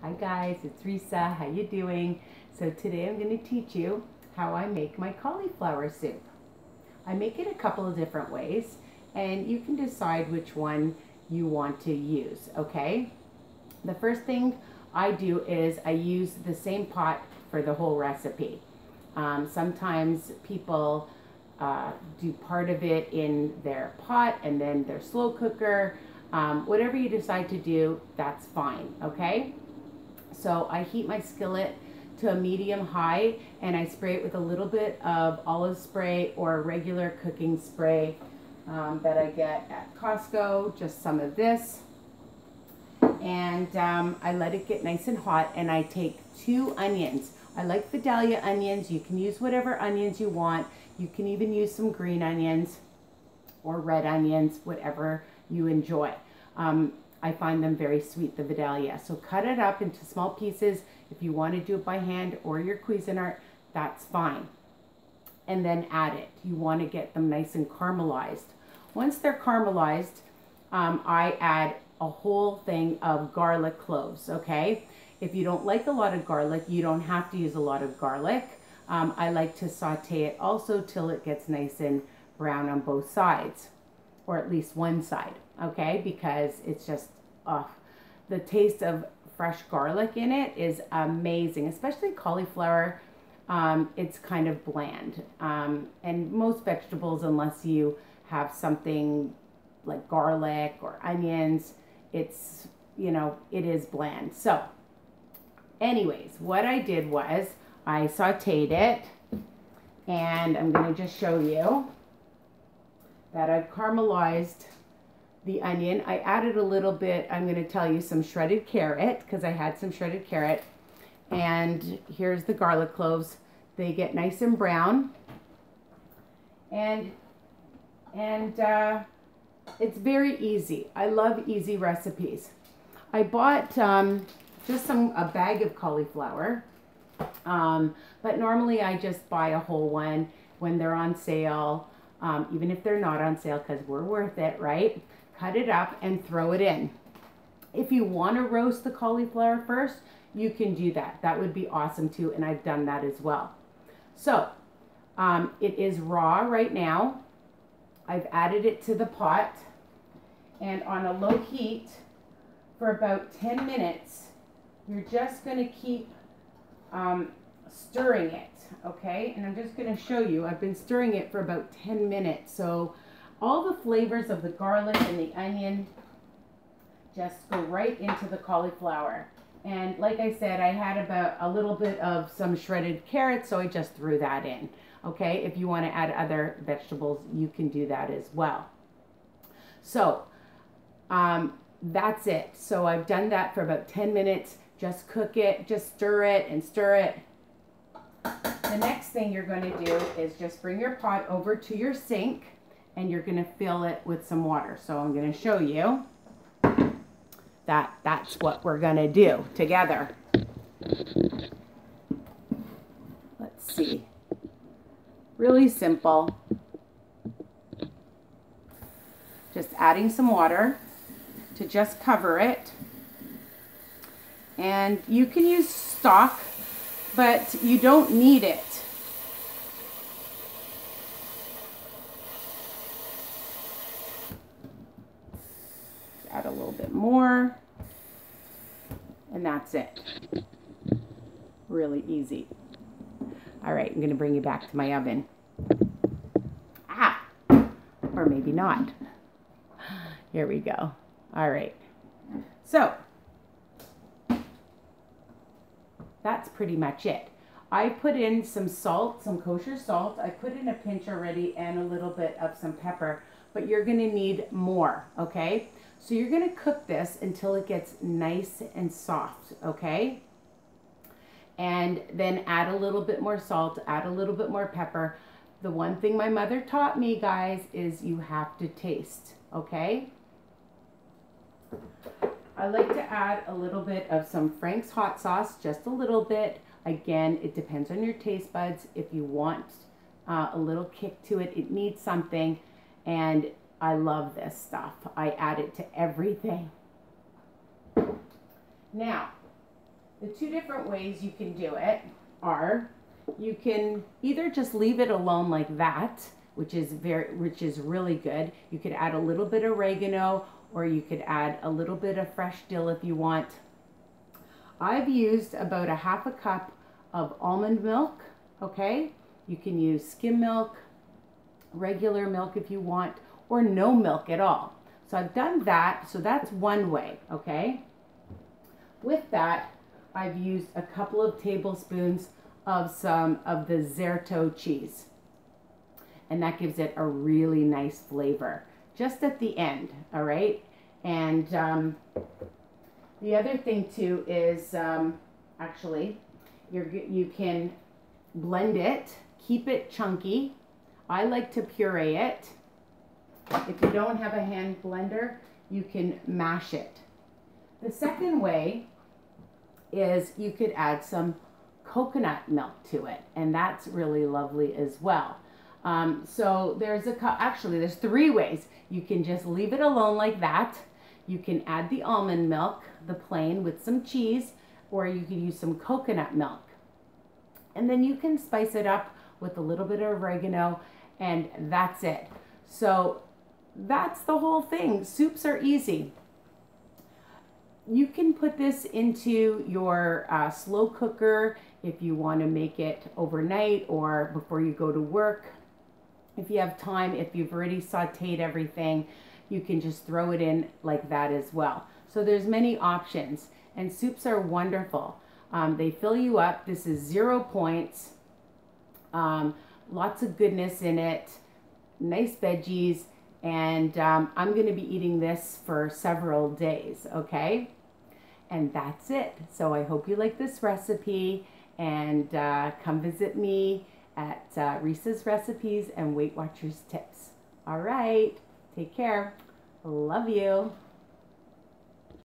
Hi guys, it's Risa. How you doing? So today I'm going to teach you how I make my cauliflower soup. I make it a couple of different ways and you can decide which one you want to use, okay? The first thing I do is I use the same pot for the whole recipe. Sometimes people do part of it in their pot and then their slow cooker. Whatever you decide to do, that's fine, okay? So I heat my skillet to a medium high and I spray it with a little bit of olive spray or regular cooking spray that I get at Costco, just some of this. And I let it get nice and hot and I take 2 onions. I like vidalia onions. You can use whatever onions you want. You can even use some green onions or red onions, whatever you enjoy. I find them very sweet, the vidalia. So cut it up into small pieces. If you want to do it by hand or your cuisinart, that's fine. And then add it. You want to get them nice and caramelized. Once they're caramelized, I add a whole thing of garlic cloves, okay? If you don't like a lot of garlic, you don't have to use a lot of garlic. I like to saute it also till it gets nice and brown on both sides, or at least one side, okay? Because it's just, the taste of fresh garlic in it is amazing, especially cauliflower. It's kind of bland. And most vegetables, unless you have something like garlic or onions, it's, you know, it is bland. So anyways, what I did was I sauteed it, and I'm going to just show you that I've caramelized the onion. I added a little bit, I'm going to tell you, some shredded carrot, because I had some shredded carrot. And here's the garlic cloves. They get nice and brown. And it's very easy. I love easy recipes. I bought just a bag of cauliflower. But normally I just buy a whole one when they're on sale. Even if they're not on sale, because we're worth it, right? Cut it up and throw it in. If you want to roast the cauliflower first, you can do that. That would be awesome too, and I've done that as well. So it is raw right now. I've added it to the pot, and on a low heat for about 10 minutes, you're just going to keep stirring it, okay? And I'm just going to show you. I've been stirring it for about 10 minutes. So all the flavors of the garlic and the onion just go right into the cauliflower. And like I said, I had about a little bit of some shredded carrots, so I just threw that in. Okay, if you want to add other vegetables, you can do that as well. So that's it. So I've done that for about 10 minutes. Just cook it, just stir it and stir it. The next thing you're going to do is just bring your pot over to your sink and you're going to fill it with some water. So I'm going to show you that that's what we're going to do together. Let's see. Really simple. Just adding some water to just cover it. And you can use stock, but you don't need it. Add a little bit more, and that's it. Really easy. All right, I'm going to bring you back to my oven. Or maybe not. Here we go. All right. So that's pretty much it. I put in some salt, some kosher salt. I put in a pinch already and a little bit of some pepper, but you're going to need more, okay? So you're going to cook this until it gets nice and soft, okay? And then add a little bit more salt, add a little bit more pepper. The one thing my mother taught me, guys, is you have to taste, okay? I like to add a little bit of some Frank's hot sauce, just a little bit. Again, it depends on your taste buds. If you want a little kick to it, it needs something. And I love this stuff. I add it to everything. Now, The two different ways you can do it are, you can either just leave it alone like that, which is really good. You could add a little bit of oregano, or you could add a little bit of fresh dill if you want. I've used about a half a cup of almond milk, okay? You can use skim milk, regular milk if you want, or no milk at all. So I've done that, so that's one way, okay? With that, I've used a couple of tablespoons of some of the Zerto cheese. And that gives it a really nice flavor, just at the end, all right? And the other thing too is, actually, you can blend it, keep it chunky. I like to puree it. If you don't have a hand blender, you can mash it. The second way is you could add some coconut milk to it, and that's really lovely as well. So there's there's three ways. You can just leave it alone like that. You can add the almond milk, the plain with some cheese, or you can use some coconut milk. And then you can spice it up with a little bit of oregano, and that's it. So that's the whole thing. Soups are easy. You can put this into your slow cooker if you want to make it overnight or before you go to work. If you have time, if you've already sauteed everything, you can just throw it in like that as well. So there's many options, and soups are wonderful. They fill you up. This is 0 points. Lots of goodness in it, nice veggies, and I'm going to be eating this for several days, okay? And that's it. So I hope you like this recipe, and come visit me at Risa's Recipes and Weight Watchers Tips. All right, take care. Love you.